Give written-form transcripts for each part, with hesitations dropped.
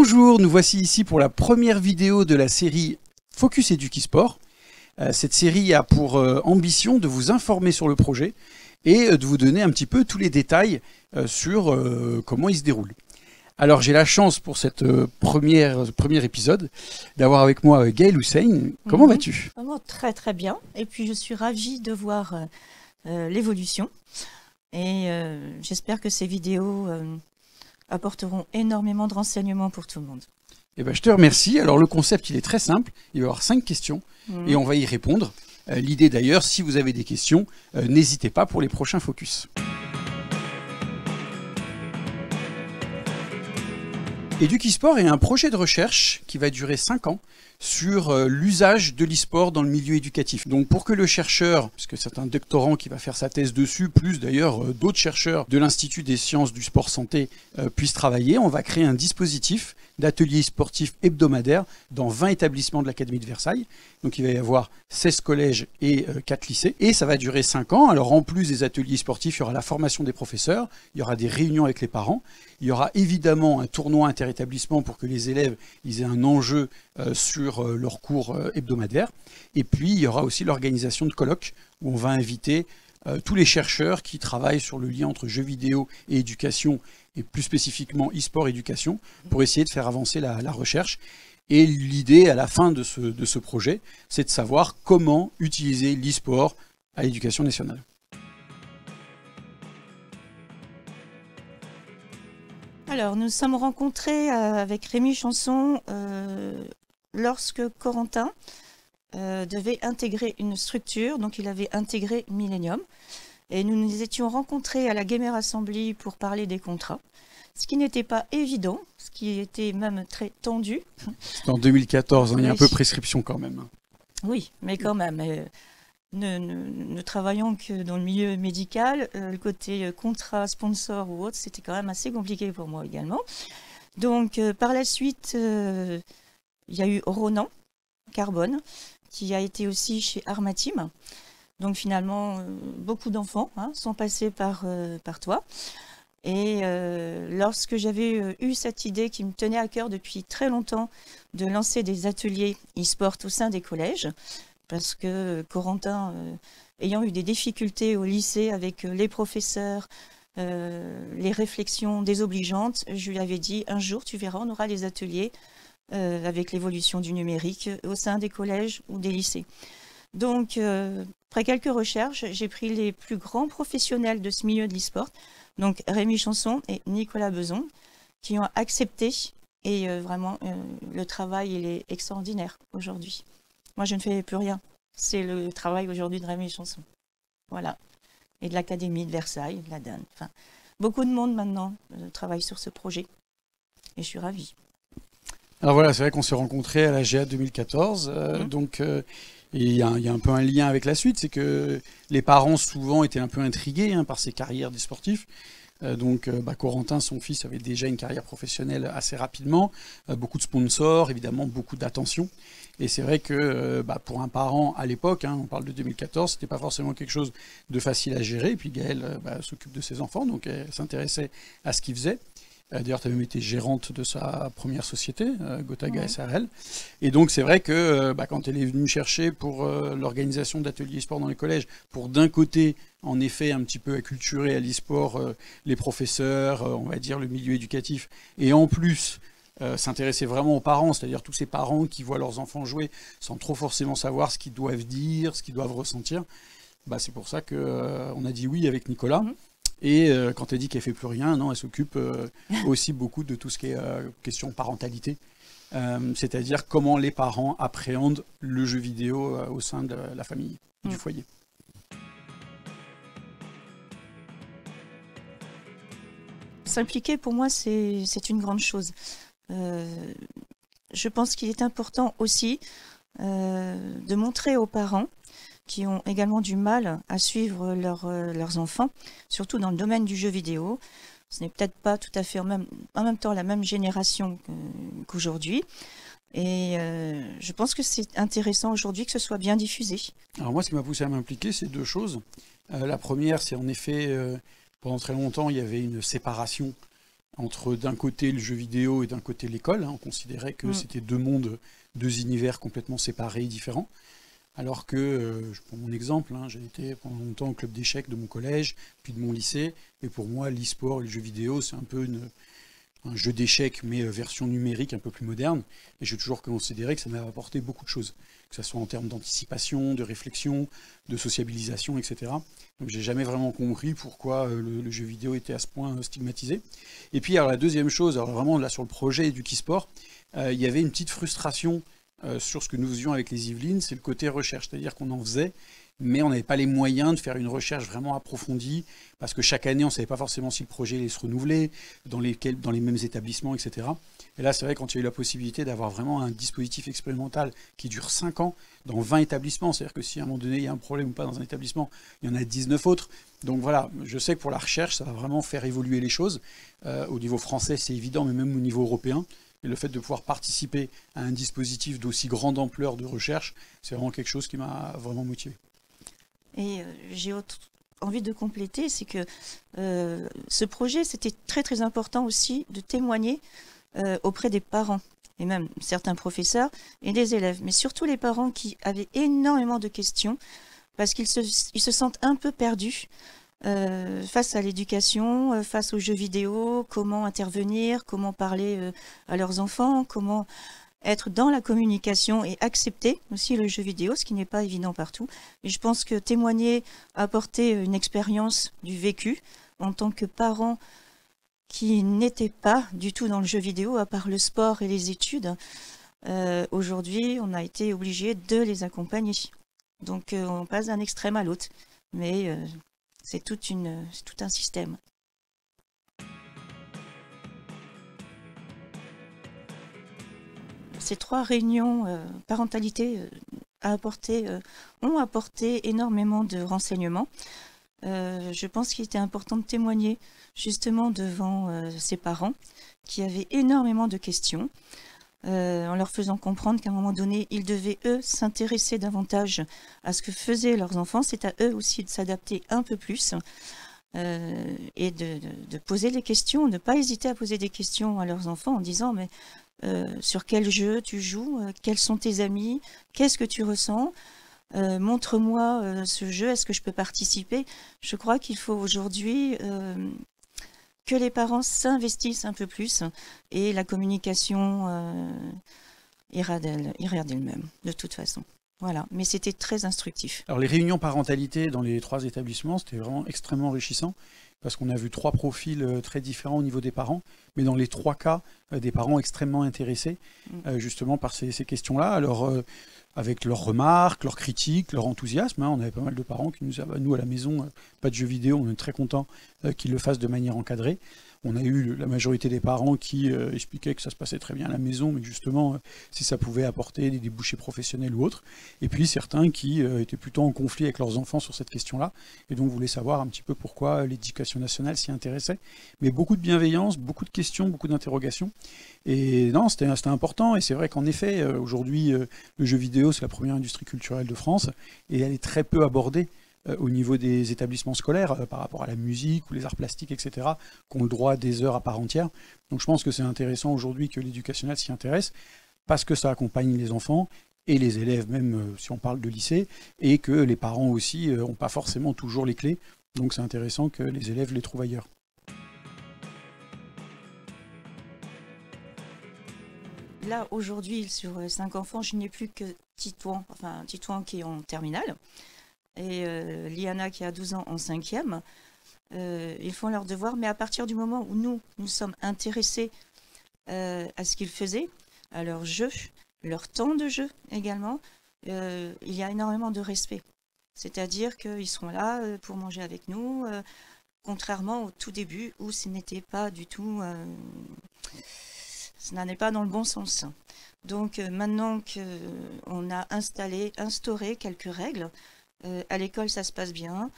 Bonjour, nous voici ici pour la première vidéo de la série Focus Edukisport. Cette série a pour ambition de vous informer sur le projet et de vous donner un petit peu tous les détails sur comment il se déroule. Alors j'ai la chance pour cette premier épisode d'avoir avec moi Gaëlle Hussein. Comment vas-tu? Très très bien. Et puis je suis ravie de voir l'évolution. Et j'espère que ces vidéos apporteront énormément de renseignements pour tout le monde. Eh ben, je te remercie. Alors le concept il est très simple. Il va y avoir 5 questions et on va y répondre. L'idée d'ailleurs, si vous avez des questions, n'hésitez pas pour les prochains focus. Edukisport est un projet de recherche qui va durer 5 ans sur l'usage de l'e-sport dans le milieu éducatif. Donc pour que le chercheur, puisque c'est un doctorant qui va faire sa thèse dessus, plus d'ailleurs d'autres chercheurs de l'Institut des sciences du sport santé puissent travailler, on va créer un dispositif d'ateliers sportifs hebdomadaires dans 20 établissements de l'Académie de Versailles. Donc il va y avoir 16 collèges et 4 lycées. Et ça va durer 5 ans. Alors en plus des ateliers sportifs, il y aura la formation des professeurs, il y aura des réunions avec les parents, il y aura évidemment un tournoi interétablissement pour que les élèves aient un enjeu sur leurs cours hebdomadaires. Et puis il y aura aussi l'organisation de colloques où on va inviter tous les chercheurs qui travaillent sur le lien entre jeux vidéo et éducation, et plus spécifiquement e-sport éducation, pour essayer de faire avancer la recherche. Et l'idée à la fin de ce projet, c'est de savoir comment utiliser l'e-sport à l'éducation nationale. Alors, nous sommes rencontrés avec Rémi Chanson lorsque Corentin devait intégrer une structure, donc il avait intégré Millennium. Et nous nous étions rencontrés à la Gamer Assembly pour parler des contrats, ce qui n'était pas évident, ce qui était même très tendu. C'était en 2014, il y a un Oui. peu prescription quand même. Oui, mais quand même, ne travaillant que dans le milieu médical, le côté contrat, sponsor ou autre, c'était quand même assez compliqué pour moi également. Donc par la suite, il y a eu Ronan Carbone, qui a été aussi chez Armatim. Donc finalement, beaucoup d'enfants sont passés par toi. Et lorsque j'avais eu cette idée qui me tenait à cœur depuis très longtemps de lancer des ateliers e-sport au sein des collèges, parce que Corentin, ayant eu des difficultés au lycée avec les professeurs, les réflexions désobligeantes, je lui avais dit un jour tu verras, on aura des ateliers avec l'évolution du numérique au sein des collèges ou des lycées. Donc, après quelques recherches, j'ai pris les plus grands professionnels de ce milieu de l'e-sport, donc Rémi Chanson et Nicolas Beson, qui ont accepté. Et vraiment, le travail, il est extraordinaire aujourd'hui. Moi, je ne fais plus rien. C'est le travail aujourd'hui de Rémi Chanson. Voilà. Et de l'Académie de Versailles, de la DAN. Enfin, beaucoup de monde maintenant travaille sur ce projet. Et je suis ravie. Alors voilà, c'est vrai qu'on s'est rencontrés à la GA 2014, donc il y a un peu un lien avec la suite, c'est que les parents souvent étaient un peu intrigués par ces carrières des sportifs. Donc Corentin, son fils, avait déjà une carrière professionnelle assez rapidement, beaucoup de sponsors, évidemment beaucoup d'attention. Et c'est vrai que pour un parent à l'époque, on parle de 2014, c'était pas forcément quelque chose de facile à gérer. Et puis Gaëlle s'occupe de ses enfants, donc elle s'intéressait à ce qu'il faisait. D'ailleurs, tu as même été gérante de sa première société, Gotaga SRL. Et donc, c'est vrai que quand elle est venue me chercher pour l'organisation d'ateliers e-sport dans les collèges, pour d'un côté, en effet, un petit peu acculturer à l'e-sport les professeurs, on va dire le milieu éducatif, et en plus, s'intéresser vraiment aux parents, c'est-à-dire tous ces parents qui voient leurs enfants jouer sans trop forcément savoir ce qu'ils doivent dire, ce qu'ils doivent ressentir. C'est pour ça qu'on a dit oui avec Nicolas. Et quand elle dit qu'elle ne fait plus rien, non, elle s'occupe aussi beaucoup de tout ce qui est question parentalité, c'est-à-dire comment les parents appréhendent le jeu vidéo au sein de la famille, du foyer. S'impliquer, pour moi, c'est une grande chose. Je pense qu'il est important aussi de montrer aux parents qui ont également du mal à suivre leurs enfants, surtout dans le domaine du jeu vidéo. Ce n'est peut-être pas tout à fait en même temps la même génération qu'aujourd'hui. Et je pense que c'est intéressant aujourd'hui que ce soit bien diffusé. Alors moi, ce qui m'a poussé à m'impliquer, c'est 2 choses. La première, c'est en effet, pendant très longtemps, il y avait une séparation entre d'un côté le jeu vidéo et d'un côté l'école. On considérait que c'était deux mondes, deux univers complètement séparés et différents. Alors que, je prends mon exemple, j'ai été pendant longtemps au club d'échecs de mon collège, puis de mon lycée, et pour moi, l'e-sport et le jeu vidéo, c'est un peu un jeu d'échecs, mais version numérique un peu plus moderne, et j'ai toujours considéré que ça m'avait apporté beaucoup de choses, que ce soit en termes d'anticipation, de réflexion, de sociabilisation, etc. Donc j'ai jamais vraiment compris pourquoi le jeu vidéo était à ce point stigmatisé. Et puis alors la deuxième chose, alors vraiment là sur le projet du Kisport, il y avait une petite frustration sur ce que nous faisions avec les Yvelines, c'est le côté recherche, c'est-à-dire qu'on en faisait, mais on n'avait pas les moyens de faire une recherche vraiment approfondie, parce que chaque année, on ne savait pas forcément si le projet allait se renouveler, dans les mêmes établissements, etc. Et là, c'est vrai, quand il y a eu la possibilité d'avoir vraiment un dispositif expérimental qui dure 5 ans, dans 20 établissements, c'est-à-dire que si à un moment donné, il y a un problème ou pas dans un établissement, il y en a 19 autres. Donc voilà, je sais que pour la recherche, ça va vraiment faire évoluer les choses. Au niveau français, c'est évident, mais même au niveau européen. Et le fait de pouvoir participer à un dispositif d'aussi grande ampleur de recherche, c'est vraiment quelque chose qui m'a vraiment motivé. Et j'ai envie de compléter, c'est que ce projet, c'était très très important aussi de témoigner auprès des parents, et même certains professeurs et des élèves, mais surtout les parents qui avaient énormément de questions, parce qu'ils se sentent un peu perdus. Face à l'éducation, face aux jeux vidéo, comment intervenir, comment parler à leurs enfants, comment être dans la communication et accepter aussi le jeu vidéo, ce qui n'est pas évident partout. Et je pense que témoigner, apporter une expérience du vécu en tant que parent qui n'était pas du tout dans le jeu vidéo, à part le sport et les études, aujourd'hui, on a été obligé de les accompagner. Donc on passe d'un extrême à l'autre. Mais c'est tout un système. Ces 3 réunions parentalité ont apporté énormément de renseignements. Je pense qu'il était important de témoigner justement devant ces parents qui avaient énormément de questions, en leur faisant comprendre qu'à un moment donné, ils devaient, eux, s'intéresser davantage à ce que faisaient leurs enfants. C'est à eux aussi de s'adapter un peu plus et de poser les questions, ne pas hésiter à poser des questions à leurs enfants en disant « mais sur quel jeu tu joues, quels sont tes amis, qu'est-ce que tu ressens, montre-moi ce jeu, est-ce que je peux participer ?» Je crois qu'il faut aujourd'hui que les parents s'investissent un peu plus et la communication ira d'elle-même, de toute façon. Voilà, mais c'était très instructif. Alors les réunions parentalité dans les 3 établissements, c'était vraiment extrêmement enrichissant, parce qu'on a vu 3 profils très différents au niveau des parents, mais dans les 3 cas, des parents extrêmement intéressés justement par ces questions-là. Alors avec leurs remarques, leurs critiques, leur enthousiasme. On avait pas mal de parents qui nous disaient nous à la maison, pas de jeux vidéo, on est très contents qu'ils le fassent de manière encadrée. On a eu la majorité des parents qui expliquaient que ça se passait très bien à la maison, mais justement, si ça pouvait apporter des débouchés professionnels ou autres. Et puis certains qui étaient plutôt en conflit avec leurs enfants sur cette question-là, et donc voulaient savoir un petit peu pourquoi l'éducation nationale s'y intéressait. Mais beaucoup de bienveillance, beaucoup de questions, beaucoup d'interrogations. Et non, c'était important, et c'est vrai qu'en effet, aujourd'hui, le jeu vidéo, c'est la première industrie culturelle de France, et elle est très peu abordée au niveau des établissements scolaires par rapport à la musique ou les arts plastiques, etc., qui ont le droit à des heures à part entière. Donc je pense que c'est intéressant aujourd'hui que l'éducationnel s'y intéresse, parce que ça accompagne les enfants et les élèves, même si on parle de lycée, et que les parents aussi n'ont pas forcément toujours les clés. Donc c'est intéressant que les élèves les trouvent ailleurs. Là, aujourd'hui, sur 5 enfants, je n'ai plus que Titouan qui est en terminale, et Liana qui a 12 ans en 5e. Ils font leurs devoirs, mais à partir du moment où nous sommes intéressés à ce qu'ils faisaient, à leur jeu, leur temps de jeu également, il y a énormément de respect. C'est-à-dire qu'ils seront là pour manger avec nous, contrairement au tout début où ce n'était pas du tout... ça n'allait pas dans le bon sens. Donc maintenant qu'on a instauré quelques règles, à l'école ça se passe bien.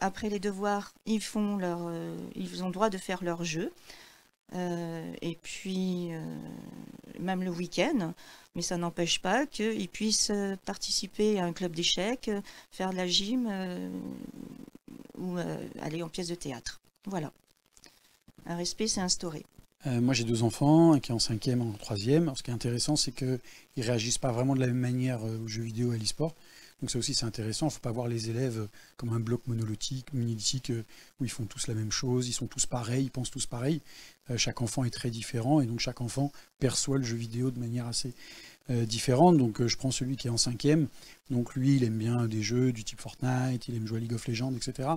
Après les devoirs, ils ont le droit de faire leur jeu. Et puis même le week-end, mais ça n'empêche pas qu'ils puissent participer à un club d'échecs, faire de la gym ou aller en pièce de théâtre. Voilà. un respect s'est instauré. Moi j'ai 2 enfants, un qui est en 5e, un en 3e. Alors, ce qui est intéressant, c'est qu'ils ne réagissent pas vraiment de la même manière aux jeux vidéo et à l'e-sport. Donc ça aussi c'est intéressant, il ne faut pas voir les élèves comme un bloc monolithique, où ils font tous la même chose, ils sont tous pareils, ils pensent tous pareil. Chaque enfant est très différent et donc chaque enfant perçoit le jeu vidéo de manière assez différente. Donc je prends celui qui est en 5e, donc lui il aime bien des jeux du type Fortnite, il aime jouer à League of Legends, etc.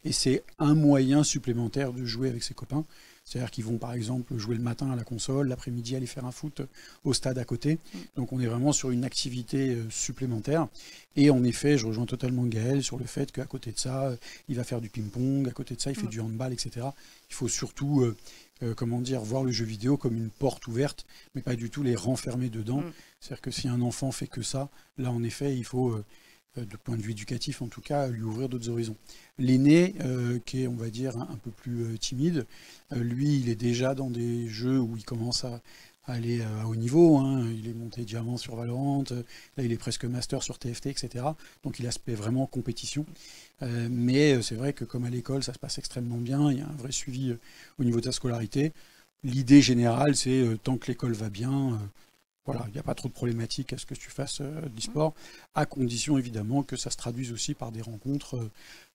Et c'est un moyen supplémentaire de jouer avec ses copains. C'est-à-dire qu'ils vont par exemple jouer le matin à la console, l'après-midi aller faire un foot au stade à côté. Donc on est vraiment sur une activité supplémentaire. Et en effet, je rejoins totalement Gaël sur le fait qu'à côté de ça, il va faire du ping-pong, à côté de ça, il fait du handball, etc. Il faut surtout voir le jeu vidéo comme une porte ouverte, mais pas du tout les renfermer dedans. C'est-à-dire que si un enfant fait que ça, là en effet, il faut... de point de vue éducatif en tout cas, lui ouvrir d'autres horizons. L'aîné, qui est on va dire un peu plus timide, lui il est déjà dans des jeux où il commence à aller à haut niveau, hein. Il est monté diamant sur Valorant, là il est presque master sur TFT, etc. Donc il a aspect vraiment compétition. Mais c'est vrai que comme à l'école ça se passe extrêmement bien, il y a un vrai suivi au niveau de sa scolarité. L'idée générale c'est tant que l'école va bien, voilà, il n'y a pas trop de problématiques à ce que tu fasses d'e-sport, à condition évidemment que ça se traduise aussi par des rencontres.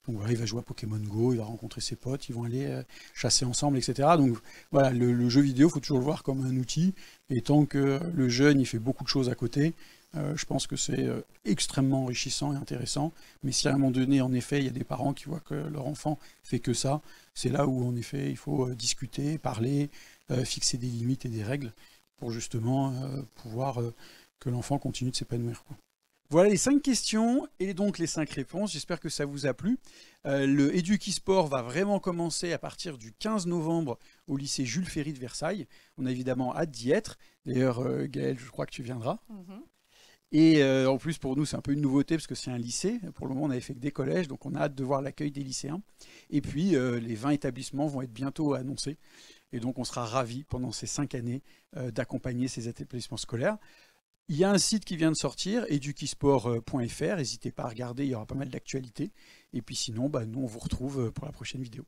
Donc voilà, il va jouer à Pokémon Go, il va rencontrer ses potes, ils vont aller chasser ensemble, etc. Donc voilà, le jeu vidéo, il faut toujours le voir comme un outil. Et tant que le jeune, il fait beaucoup de choses à côté, je pense que c'est extrêmement enrichissant et intéressant. Mais si à un moment donné, en effet, il y a des parents qui voient que leur enfant fait que ça, c'est là où en effet, il faut discuter, parler, fixer des limites et des règles, pour justement pouvoir que l'enfant continue de s'épanouir. Voilà les 5 questions et donc les 5 réponses. J'espère que ça vous a plu. Le Edukisport va vraiment commencer à partir du 15 novembre au lycée Jules Ferry de Versailles. On a évidemment hâte d'y être. D'ailleurs, Gaël, je crois que tu viendras. Et en plus, pour nous, c'est un peu une nouveauté parce que c'est un lycée. Pour le moment, on n'avait fait que des collèges, donc on a hâte de voir l'accueil des lycéens. Et puis, les 20 établissements vont être bientôt annoncés. Et donc, on sera ravis pendant ces 5 années d'accompagner ces établissements scolaires. Il y a un site qui vient de sortir, edukisport.fr. N'hésitez pas à regarder, il y aura pas mal d'actualités. Et puis sinon, nous, on vous retrouve pour la prochaine vidéo.